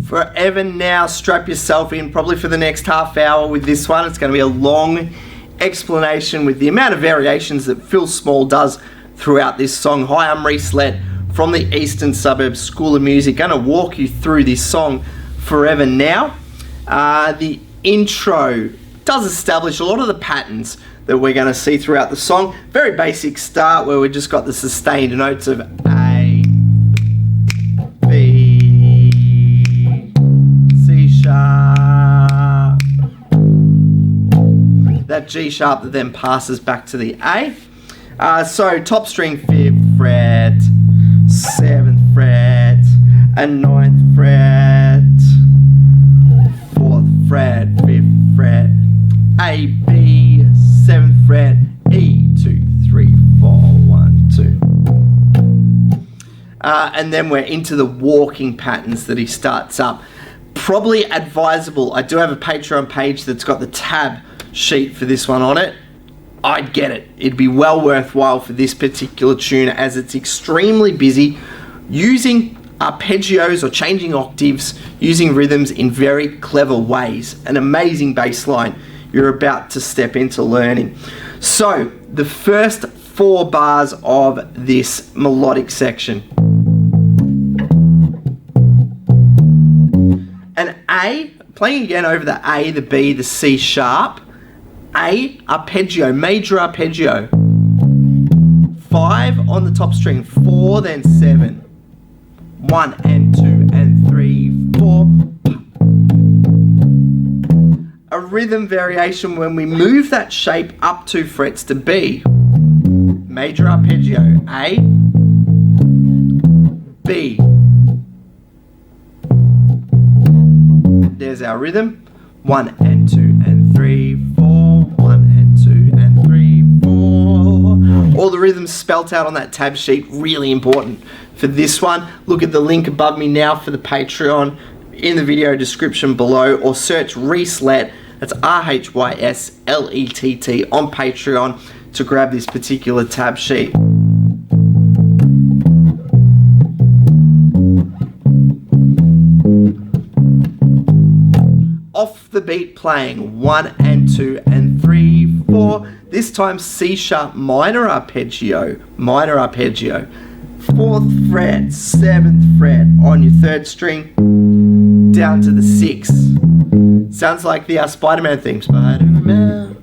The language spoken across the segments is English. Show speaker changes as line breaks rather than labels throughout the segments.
Forever Now, strap yourself in probably for the next half hour with this one. It's going to be a long explanation with the amount of variations that Phil Small does throughout this song. Hi, I'm Reese Lett from the Eastern Suburbs School of Music. Going to walk you through this song, Forever Now. The intro does establish a lot of the patterns that we're going to see throughout the song. Very basic start where we just got the sustained notes of A, B, C sharp, that G sharp that then passes back to the A. So top string 5th fret, 7th fret, and 9th fret, 4th fret, 5th fret, A, B, 7th fret, E, 2, 3, 4, 1, 2. And then we're into the walking patterns that he starts up. Probably advisable. I do have a Patreon page that's got the tab sheet for this one on it. I'd get it. It'd be well worthwhile for this particular tune as it's extremely busy using arpeggios or changing octaves, using rhythms in very clever ways. An amazing bass line you're about to step into learning. So the first 4 bars of this melodic section. An A, playing again over the A, the B, the C sharp. A, arpeggio, major arpeggio. 5 on the top string, 4, then 7. 1 and 2 and 3, 4. A rhythm variation when we move that shape up 2 frets to B. Major arpeggio, A, B. There's our rhythm. 1 and 2 and 3, 4. 1 and 2 and 3, 4. All the rhythms spelt out on that tab sheet, really important for this one. Look at the link above me now for the Patreon in the video description below, or search Reese Lett, that's RHYSLETT on Patreon to grab this particular tab sheet. Off the beat playing 1 and 2 and 3, 4. This time C sharp minor arpeggio, 4th fret, 7th fret on your 3rd string, down to the 6th. Sounds like the Spider-Man theme. Spider-Man.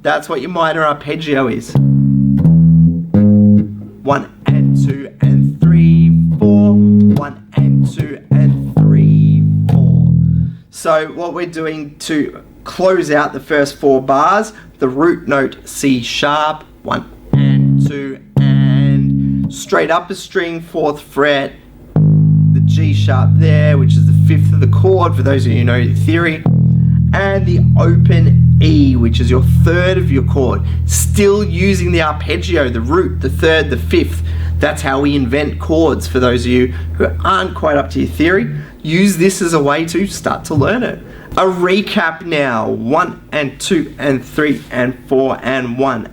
That's what your minor arpeggio is. 1 and 2 and 3, 4. 1 and 2 and 3, 4. So what we're doing to close out the first 4 bars, the root note C sharp, 1 and 2 and straight up a string, 4th fret, the G sharp there, which is the 5th of the chord for those of you who know the theory, and the open E, which is your 3rd of your chord. Still using the arpeggio, the root, the 3rd, the 5th. That's how we invent chords for those of you who aren't quite up to your theory. Use this as a way to start to learn it. A recap now. 1 and 2 and 3 and 4 and 1.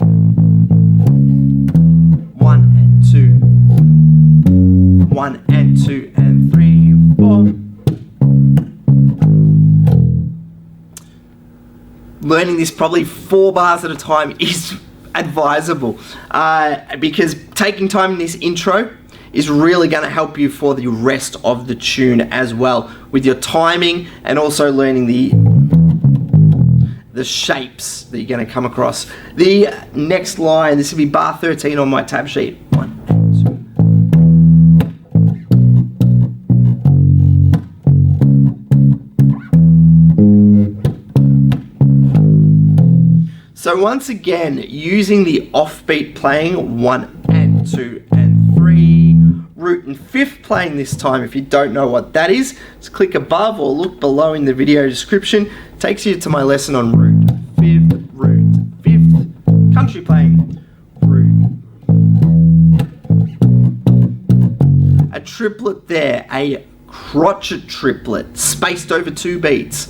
1 and 2. 1 and 2 and 3, 4. Learning this probably 4 bars at a time is advisable because taking time in this intro is really going to help you for the rest of the tune as well, with your timing and also learning the shapes that you're going to come across. The next line, this will be bar 13 on my tab sheet. 1 and 2. So once again, using the offbeat playing 1 and 2 and 3, root and 5th playing this time. If you don't know what that is, just click above or look below in the video description. Takes you to my lesson on root 5th, root 5th, country playing, root. A triplet there, a crotchet triplet, spaced over 2 beats,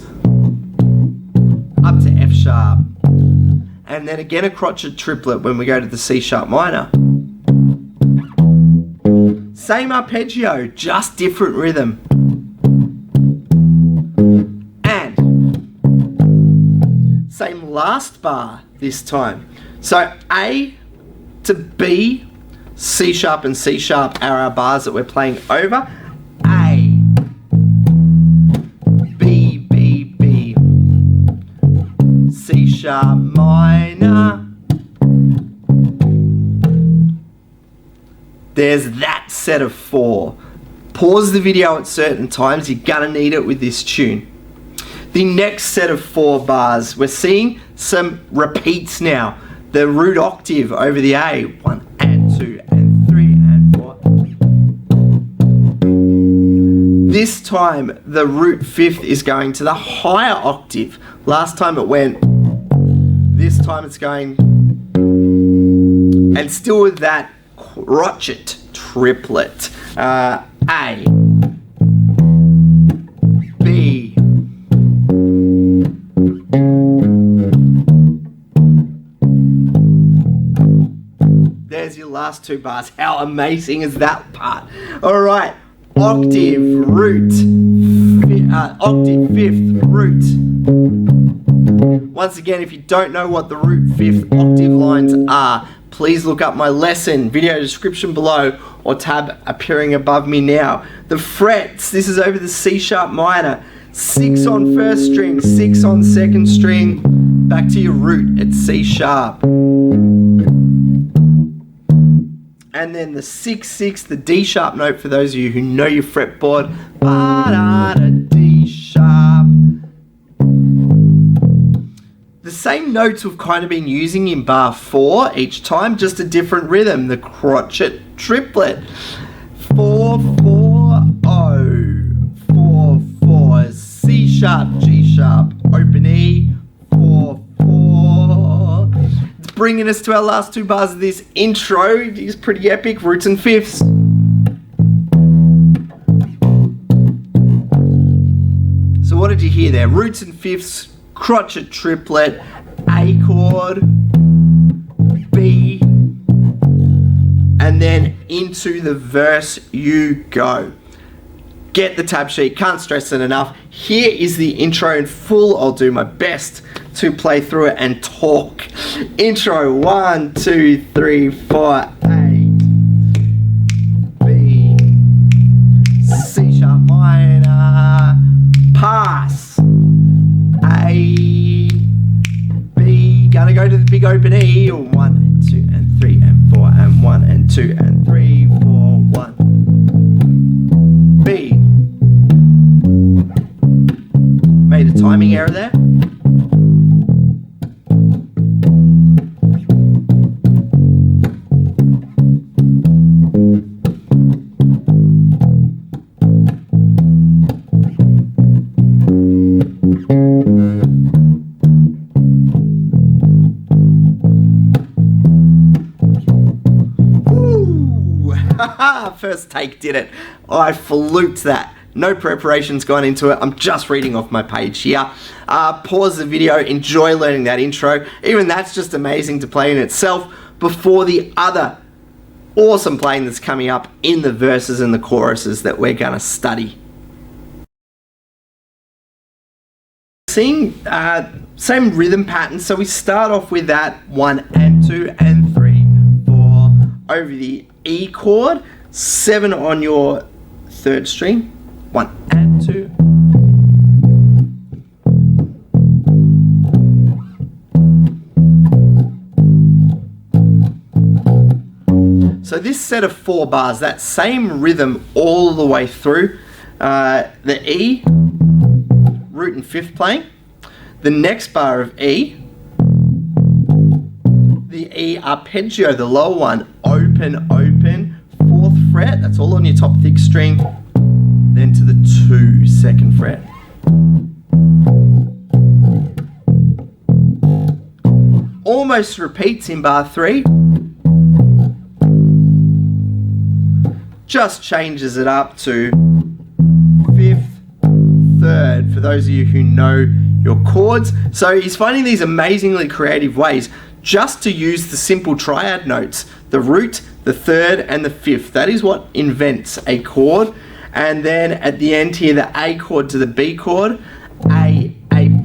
up to F sharp. And then again a crotchet triplet when we go to the C sharp minor. Same arpeggio, just different rhythm. last bar this time. So A to B, C sharp and C sharp are our bars that we're playing over. A, B, B, B, C sharp minor. There's that set of 4. Pause the video at certain times, you're gonna need it with this tune. The next set of 4 bars, we're seeing some repeats now. The root octave over the A, 1 and 2 and 3 and 4. This time, the root 5th is going to the higher octave. Last time it went, this time it's going, and still with that crotchet triplet. A, B, there's your last 2 bars. How amazing is that part? All right, octave, root, octave, 5th, root. Once again, if you don't know what the root 5th octave lines are, please look up my lesson, video description below, or tab appearing above me now. The frets, this is over the C sharp minor. 6 on first string, 6 on second string, back to your root at C sharp. And then the 6/6, the D sharp note for those of you who know your fretboard. Ba-da-da, D sharp. The same notes we've kind of been using in bar 4 each time, just a different rhythm, the crotchet triplet. 4, 4, O, 4, 4, C sharp, G sharp, open E, 4, 4. It's bringing us to our last 2 bars of this intro. It is pretty epic, roots and 5ths. So what did you hear there? Roots and 5ths, crotchet triplet, A chord, B, and then into the verse you go. Get the tab sheet, can't stress it enough. Here is the intro in full. I'll do my best to play through it and talk. Intro, 1, 2, 3, 4, A, B, C sharp minor, pass, A, B, gonna go to the big open E, 1 and 2 and 3 and 4 and 1 and 2 and 3, 4, 1, B. Made a timing error there. First take did it. I fluked that. No preparation's gone into it. I'm just reading off my page here. Pause the video, enjoy learning that intro. Even that's just amazing to play in itself before the other awesome playing that's coming up in the verses and the choruses that we're gonna study. Seeing same rhythm pattern, so we start off with that 1 and 2 and 3, 4 over the E chord, 7 on your third string, 1 and 2. So this set of 4 bars, that same rhythm all the way through, the E, root and 5th playing, the next bar of E, the E arpeggio, the lower one, open, open, 4th fret, that's all on your top thick string, then to the 2, 2nd fret. Almost repeats in bar 3, just changes it up to 5th, 3rd, for those of you who know your chords. So he's finding these amazingly creative ways just to use the simple triad notes, the root, the 3rd, and the 5th. That is what invents a chord. And then at the end here, the A chord to the B chord, A,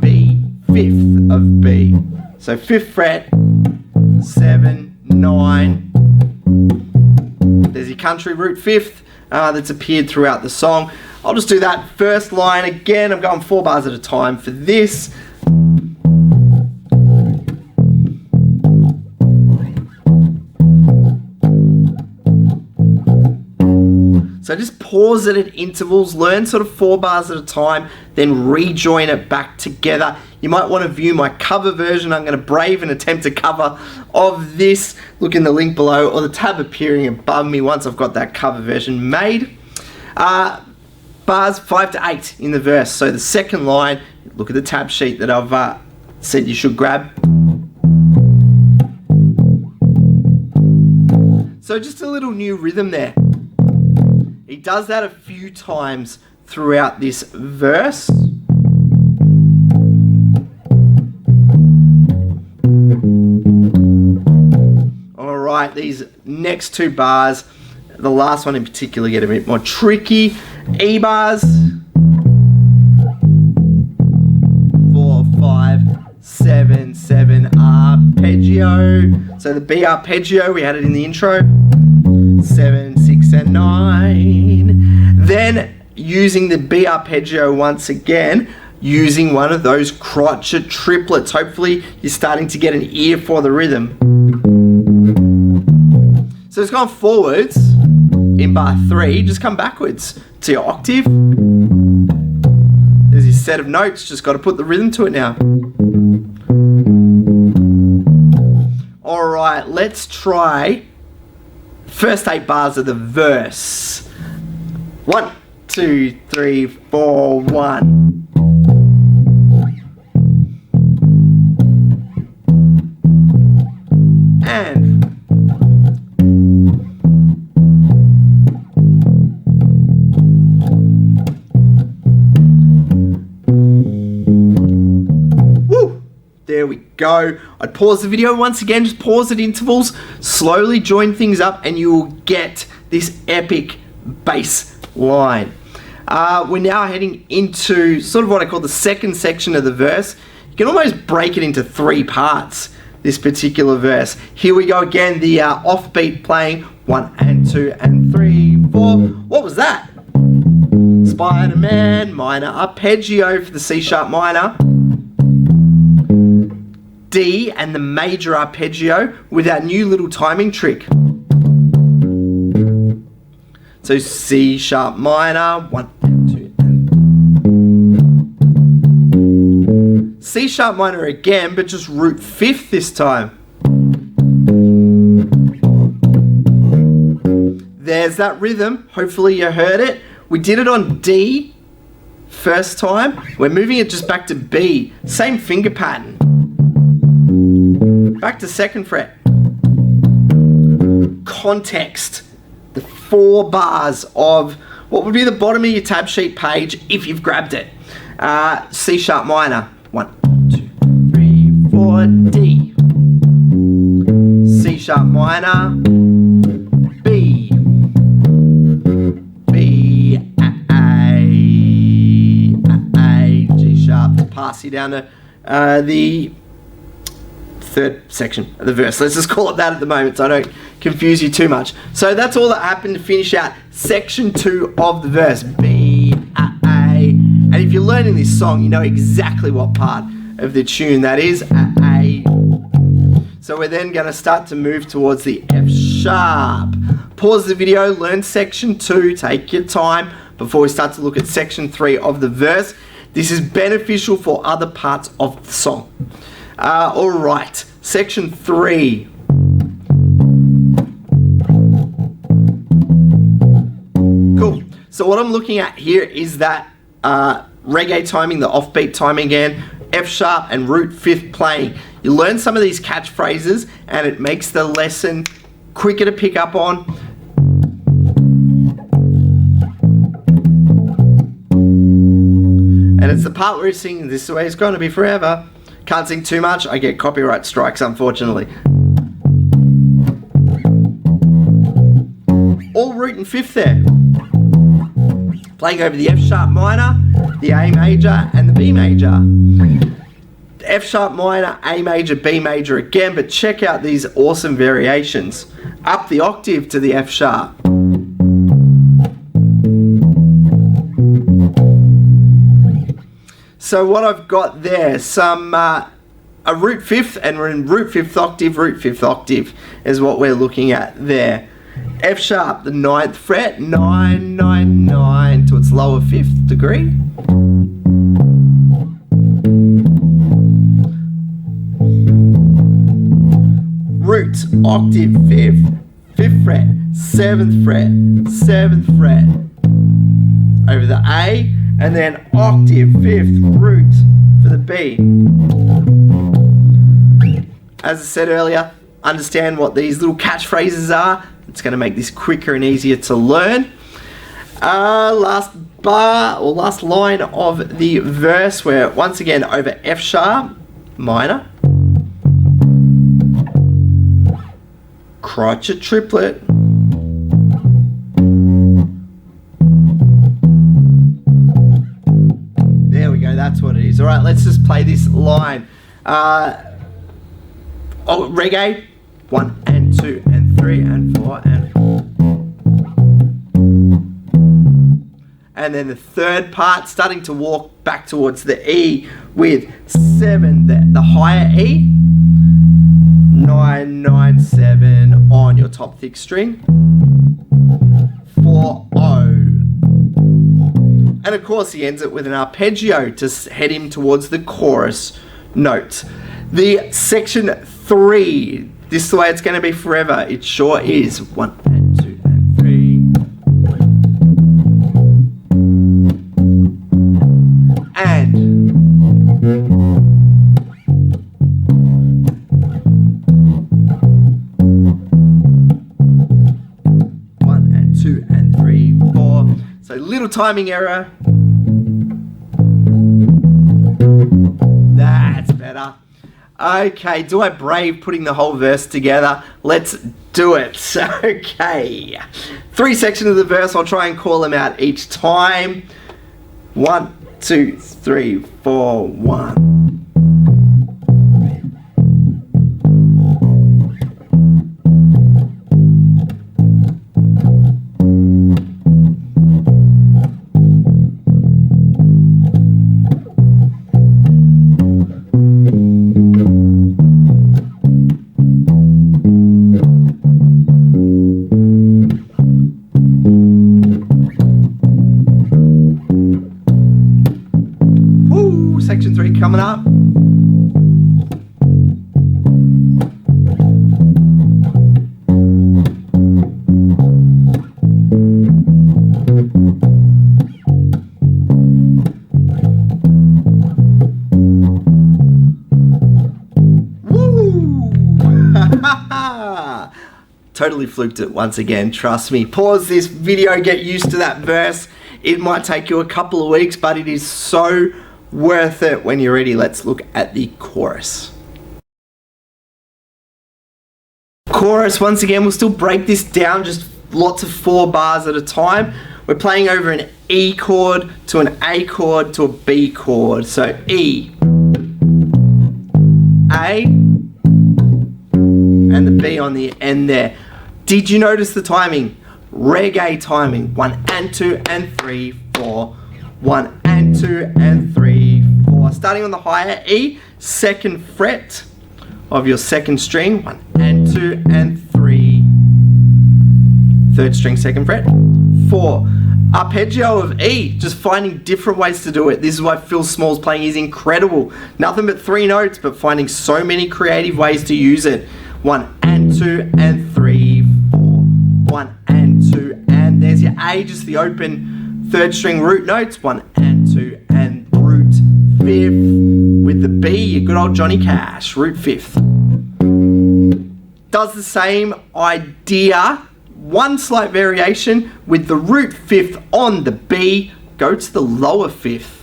B, 5th of B. So 5th fret, 7, 9. There's your country root 5th that's appeared throughout the song. I'll just do that first line again. I'm going 4 bars at a time for this. So just pause it at intervals, learn sort of 4 bars at a time, then rejoin it back together. You might want to view my cover version. I'm going to brave and attempt a cover of this. Look in the link below or the tab appearing above me once I've got that cover version made. Bars 5 to 8 in the verse. So the second line, look at the tab sheet that I've said you should grab. So just a little new rhythm there. He does that a few times throughout this verse. Alright, these next 2 bars, the last one in particular, get a bit more tricky. E bars. 4, 5, 7, 7 arpeggio. So the B arpeggio, we had it in the intro. 7, 6, and 9. Then using the B arpeggio once again, using one of those crotchet triplets. Hopefully you're starting to get an ear for the rhythm. So it's gone forwards in bar 3, just come backwards to your octave. There's your set of notes, just got to put the rhythm to it now. Alright, let's try first 8 bars of the verse. 1, 2, 3, 4, 1. And woo! There we go. I'd pause the video once again, just pause at intervals, slowly join things up, and you will get this epic bass line. We're now heading into sort of what I call the second section of the verse. You can almost break it into 3 parts, this particular verse. Here we go again, the offbeat playing 1 and 2 and 3, 4. What was that? Spider-Man, minor arpeggio for the C sharp minor. D and the major arpeggio with our new little timing trick. So C sharp minor, 1 and 2 and C sharp minor again, but just root 5th this time. There's that rhythm. Hopefully you heard it. We did it on D first time. We're moving it just back to B. Same finger pattern. Back to 2nd fret. Context. The 4 bars of what would be the bottom of your tab sheet page if you've grabbed it. C sharp minor. 1, 2, 3, 4, D. C sharp minor. B. B, A, G sharp to pass you down to the 3rd section of the verse. Let's just call it that at the moment so I don't confuse you too much. So that's all that happened to finish out section 2 of the verse. B, A. And if you're learning this song, you know exactly what part of the tune that is. A. So we're then going to start to move towards the F sharp. Pause the video, learn section 2, take your time before we start to look at section 3 of the verse. This is beneficial for other parts of the song. Alright, section 3. Cool. So what I'm looking at here is that reggae timing, the offbeat timing again, F sharp and root 5th playing. You learn some of these catchphrases and it makes the lesson quicker to pick up on. And it's the part where you sing, "This way it's gonna be forever." Can't sing too much, I get copyright strikes, unfortunately. All root and 5th there. Playing over the F sharp minor, the A major, and the B major. F sharp minor, A major, B major again, but check out these awesome variations. Up the octave to the F sharp. So what I've got there, a root fifth, and we're in root fifth octave is what we're looking at there. F sharp, the 9th fret, 9, 9, 9 to its lower 5th degree. Root, octave, 5th fret, 7th fret, 7th fret. Over the A, and then octave, 5th, root for the B. As I said earlier, understand what these little catchphrases are. It's going to make this quicker and easier to learn. Last bar, or last line of the verse, we're once again over F sharp minor. Crotchet triplet. There we go, that's what it is. Alright, let's just play this line. Reggae, 1 and 2 and 3 and 4 and 4. And then the third part, starting to walk back towards the E with 7, the higher E. 9, 9, 7 on your top thick string. 4, O. And of course he ends it with an arpeggio to head him towards the chorus note. The section 3, this is the way it's going to be forever. It sure is. 1 and 2 and 3. And 1 and 2 and 3, 4. So little timing error. That's better. Okay, do I brave putting the whole verse together? Let's do it. Okay. 3 sections of the verse. I'll try and call them out each time. 1, 2, 3, 4, 1. Section 3 coming up. Woo! Totally fluked it once again, trust me. Pause this video, get used to that verse. It might take you a couple of weeks, but it is so worth it. When you're ready, let's look at the chorus. Chorus, once again, we'll still break this down, just lots of 4 bars at a time. We're playing over an E chord to an A chord to a B chord. So E, A, and the B on the end there. Did you notice the timing? Reggae timing. 1 and 2 and 3, 4. 1 and 2 and 3, 4. Starting on the higher E, 2nd fret of your 2nd string. 1 and 2 and 3. 3rd string, 2nd fret. 4. Arpeggio of E, just finding different ways to do it. This is why Phil Small's playing is incredible. Nothing but 3 notes, but finding so many creative ways to use it. 1 and 2 and 3, 4. 1 and 2, and there's your A, just the open 3rd string root notes. 1 and 2 and root 5th with the B, your good old Johnny Cash, root 5th. Does the same idea, one slight variation with the root 5th on the B, go to the lower 5th.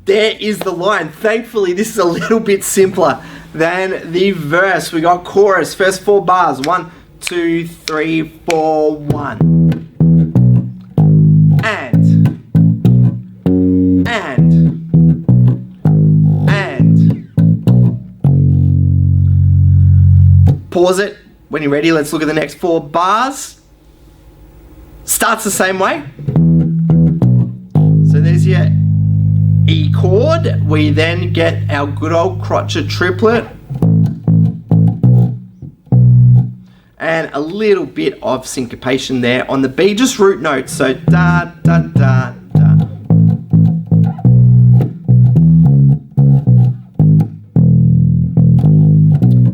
There is the line. Thankfully, this is a little bit simpler than the verse. We got chorus, first 4 bars. 1, 2, 3, 4, 1. And Pause it. When you're ready, let's look at the next 4 bars. Starts the same way. So there's your E chord. We then get our good old crotchet triplet. And a little bit of syncopation there on the B, just root notes. So da, da, da, da.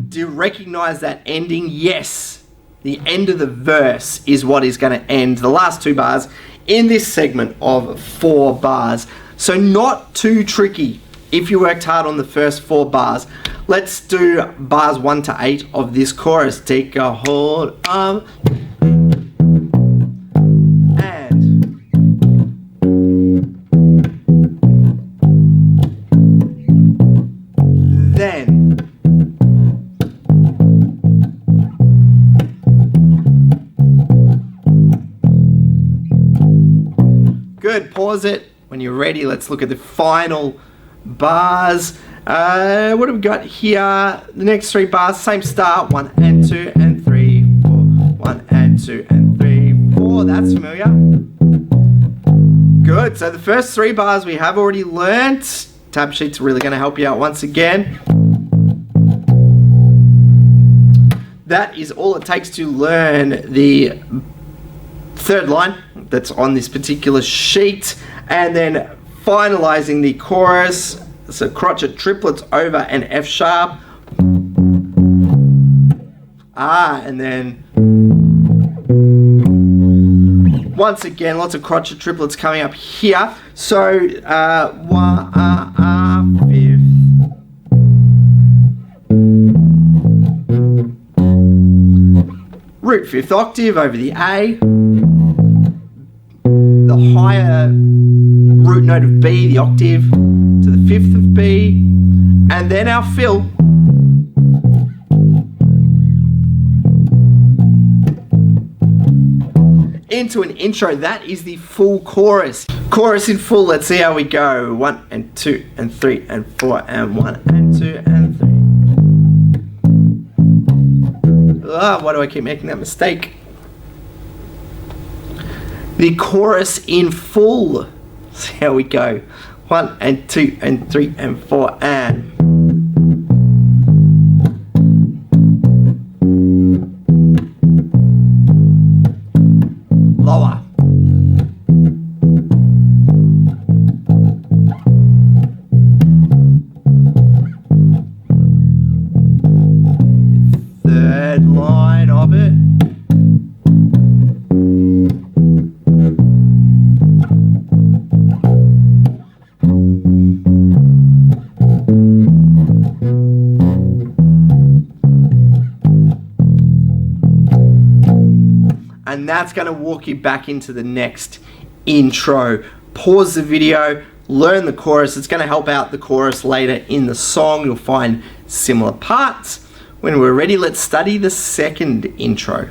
Do you recognize that ending? Yes. The end of the verse is what is going to end the last 2 bars in this segment of 4 bars. So not too tricky if you worked hard on the first 4 bars. Let's do bars 1 to 8 of this chorus. Take a hold of and then good. Pause it. When you're ready, let's look at the final bars. What have we got here? The next 3 bars, same start. 1 and 2 and 3, 4. 1 and 2 and 3, 4. That's familiar. Good. So the first 3 bars we have already learnt. Tab sheets are really going to help you out once again. That is all it takes to learn the 3rd line that's on this particular sheet, and then finalizing the chorus. So crotchet triplets over an F sharp. And then once again, lots of crotchet triplets coming up here. So 5th. Root 5th octave over the A. The higher root note of B, the octave, to the 5th of B, and then our fill. Into an intro. That is the full chorus. Chorus in full. Let's see how we go. 1 and 2 and 3 and 4 and 1 and 2 and 3. Why do I keep making that mistake? The chorus in full. See how we go. 1 and 2 and 3 and 4 and lower. Third line of it. And that's going to walk you back into the next intro. Pause the video, learn the chorus. It's going to help out the chorus later in the song. You'll find similar parts. When we're ready, let's study the second intro.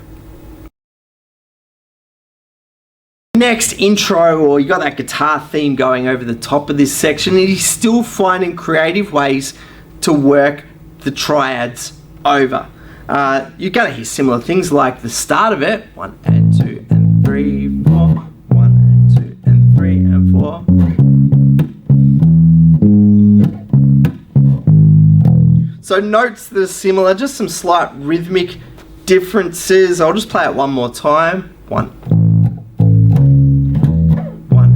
Next intro, or you got that guitar theme going over the top of this section, and you're still finding creative ways to work the triads over. You're going to hear similar things like the start of it, 1 and 2 and 3, 4, 1 and 2 and 3 and 4. So notes that are similar, just some slight rhythmic differences. I'll just play it one more time. 1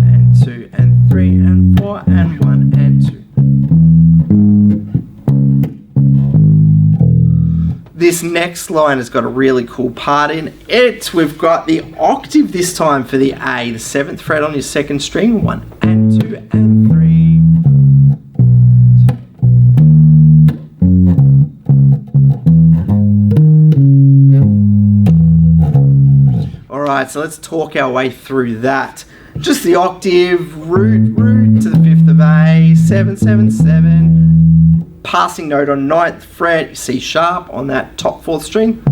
and 2 and 3 and 4 and 1 and 2. This next line has got a really cool part in it. We've got the octave this time for the A, the 7th fret on your 2nd string. 1 and 2 and 3. Alright, so let's talk our way through that. Just the octave, root to the 5th of A, 7, 7, 7. Passing note on 9th fret, C sharp on that top 4th string.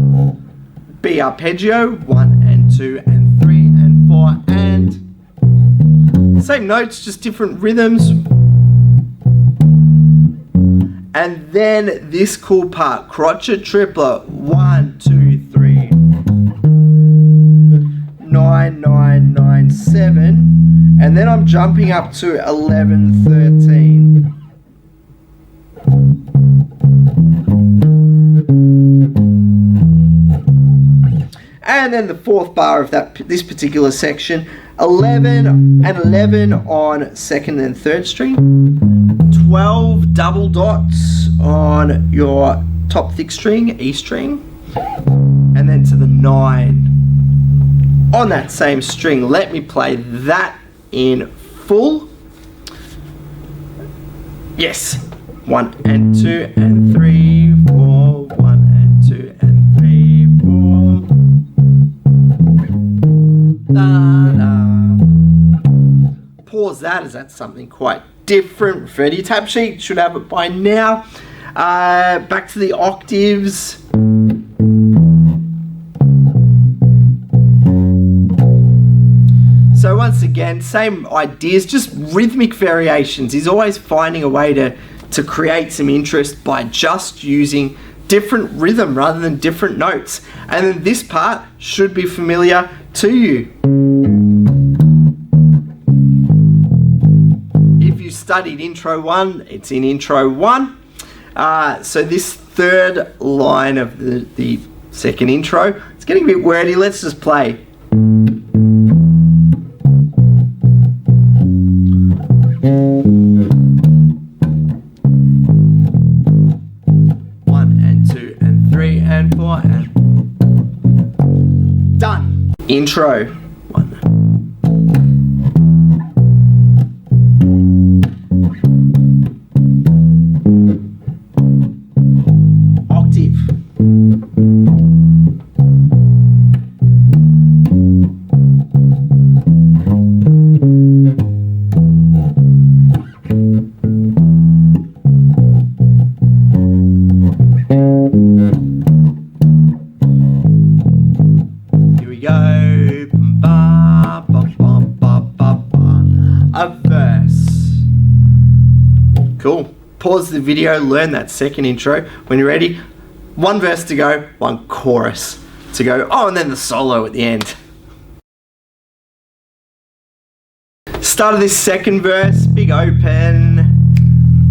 B arpeggio, 1 and 2 and 3 and 4 and same notes, just different rhythms. And then this cool part, crotchet triplet, 1, 2, 3, 9, 9, 9, 7, and then I'm jumping up to 11, 13. And then the fourth bar of this particular section, 11 and 11 on 2nd and 3rd string, 12 double dots on your top thick string, E string, and then to the 9 on that same string. Let me play that in full. Yes. 1 and 2 and 3, 4, 1 and 2 and 3, 4. Da, da. Pause that as that's something quite different. Refer to your tab sheet, should have it by now. Back to the octaves. So once again, same ideas, just rhythmic variations. He's always finding a way to create some interest by just using different rhythm rather than different notes. And then this part should be familiar to you. If you studied Intro 1, it's in Intro 1. So this third line of the second intro, it's getting a bit wordy. Let's just play. And 4 and done. Intro 1. Octave. Cool. Pause the video, learn that second intro. When you're ready, one verse to go, one chorus to go. Oh, and then the solo at the end. Start of this second verse, big open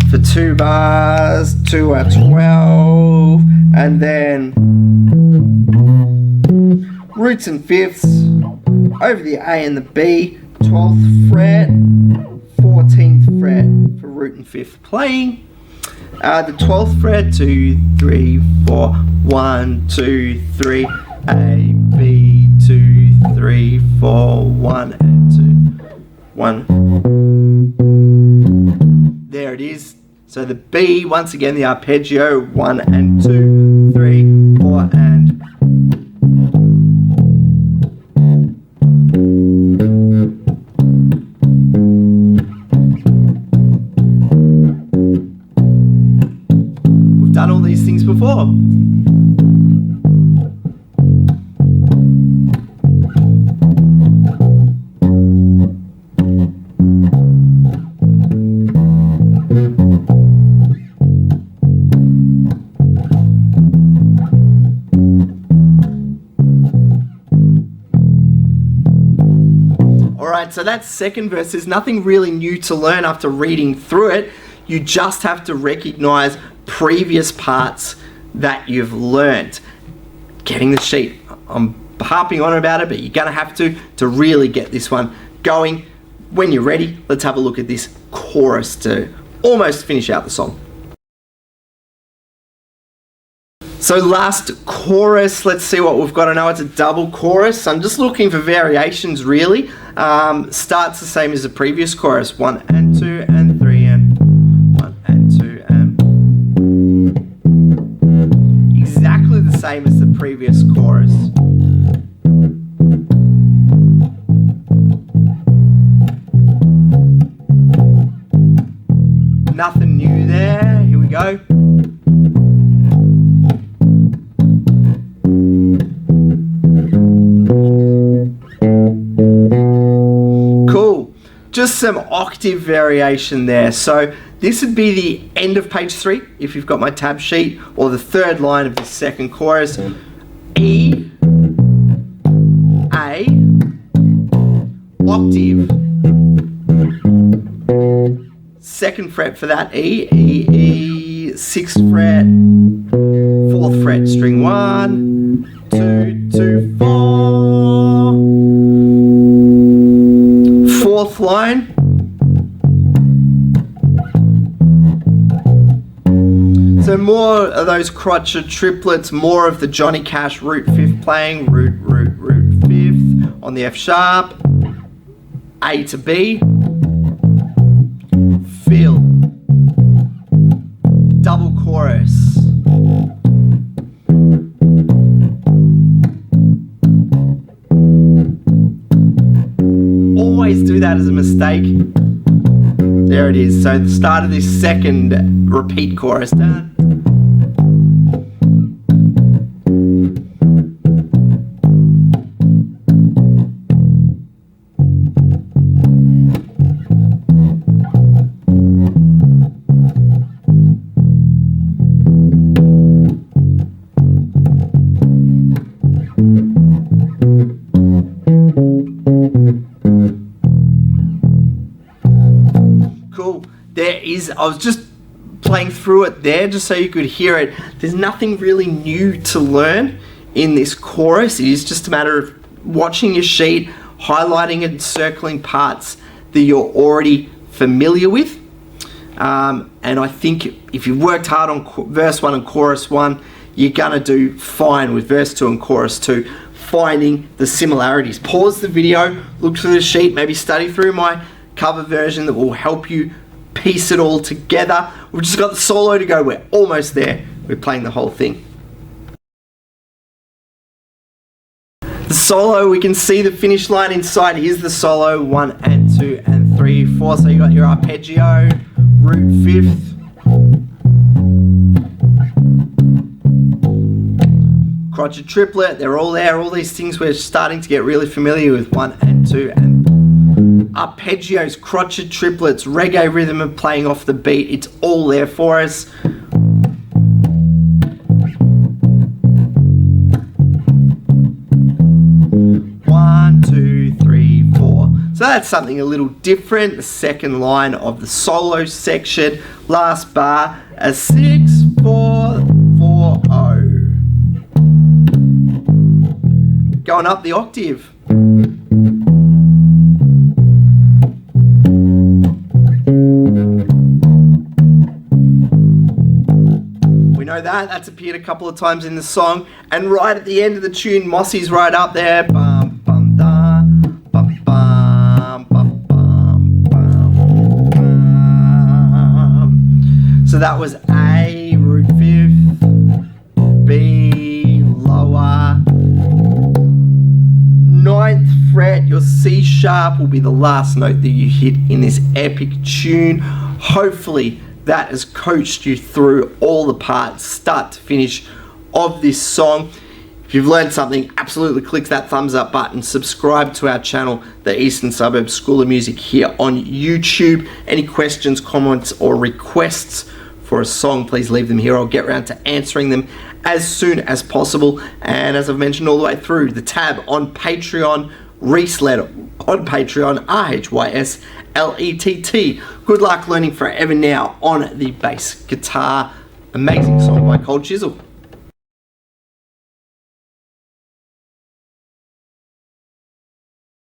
for 2 bars, 2 at 12, and then roots and fifths over the A and the B, 12th fret, 14th fret for root and fifth playing. The 12th fret, 2, 3, 4, 1, 2, 3, A, B, 2, 3, 4, 1 and 2, 1. There it is. So the B, once again the arpeggio, 1 and 2, 3, 4 and done all these things before. Alright, so that second verse, there's nothing really new to learn after reading through it. You just have to recognize previous parts that you've learned. Getting the sheet, I'm harping on about it, but you're gonna have to really get this one going. When you're ready, let's have a look at this chorus to almost finish out the song. So last chorus, let's see what we've got. I know it's a double chorus. I'm just looking for variations really. Starts the same as the previous chorus, 1 and 2 and 3 and 1 and 2 and exactly the same as the previous chorus. Nothing new there. Here we go. Cool. Just some octave variation there. So this would be the end of page 3 if you've got my tab sheet, or the third line of the second chorus. E, A, octave. Second fret for that E, E, E, 6th fret, 4th fret, string 1, 2, 2, 4. 4th line. So more of those crotchet triplets, more of the Johnny Cash root 5th playing, root 5th on the F sharp, A to B, fill, double chorus. Always do that as a mistake. There it is. So the start of this second repeat chorus. Cool. I was just playing through it there just so you could hear it. There's nothing really new to learn in this chorus. It is just a matter of watching your sheet, highlighting and circling parts that you're already familiar with. And I think if you've worked hard on verse 1 and chorus 1, you're gonna do fine with verse 2 and chorus 2, finding the similarities. Pause the video, look through the sheet, maybe study through my cover version that will help you piece it all together. We've just got the solo to go. We're almost there. We're playing the whole thing. The solo, we can see the finish line inside. Here's the solo, 1 and 2 and 3, 4. So you got your arpeggio, root 5th, crotchet triplet. They're all there. All these things we're starting to get really familiar with. 1 and 2 and arpeggios, crotchet triplets, reggae rhythm of playing off the beat. It's all there for us. One, two, three, 4. So that's something a little different. The second line of the solo section. Last bar, a 6, 4, 4, 0. Going up the octave. We know that's appeared a couple of times in the song, and right at the end of the tune, Mossy's right up there. Bum, bum, da, bum, bum, bum, bum, bum, bum. So that was A, root 5th, B, lower, 9th fret, your C sharp will be the last note that you hit in this epic tune. Hopefully that has coached you through all the parts, start to finish, of this song. If you've learned something, absolutely click that thumbs up button. Subscribe to our channel, the Eastern Suburbs School of Music, here on YouTube. Any questions, comments, or requests for a song, please leave them here. I'll get around to answering them as soon as possible. And as I've mentioned all the way through, the tab on Patreon, Rhyslet on Patreon, RHYSLETT. Good luck learning forever now on the bass guitar. Amazing song by Chisel.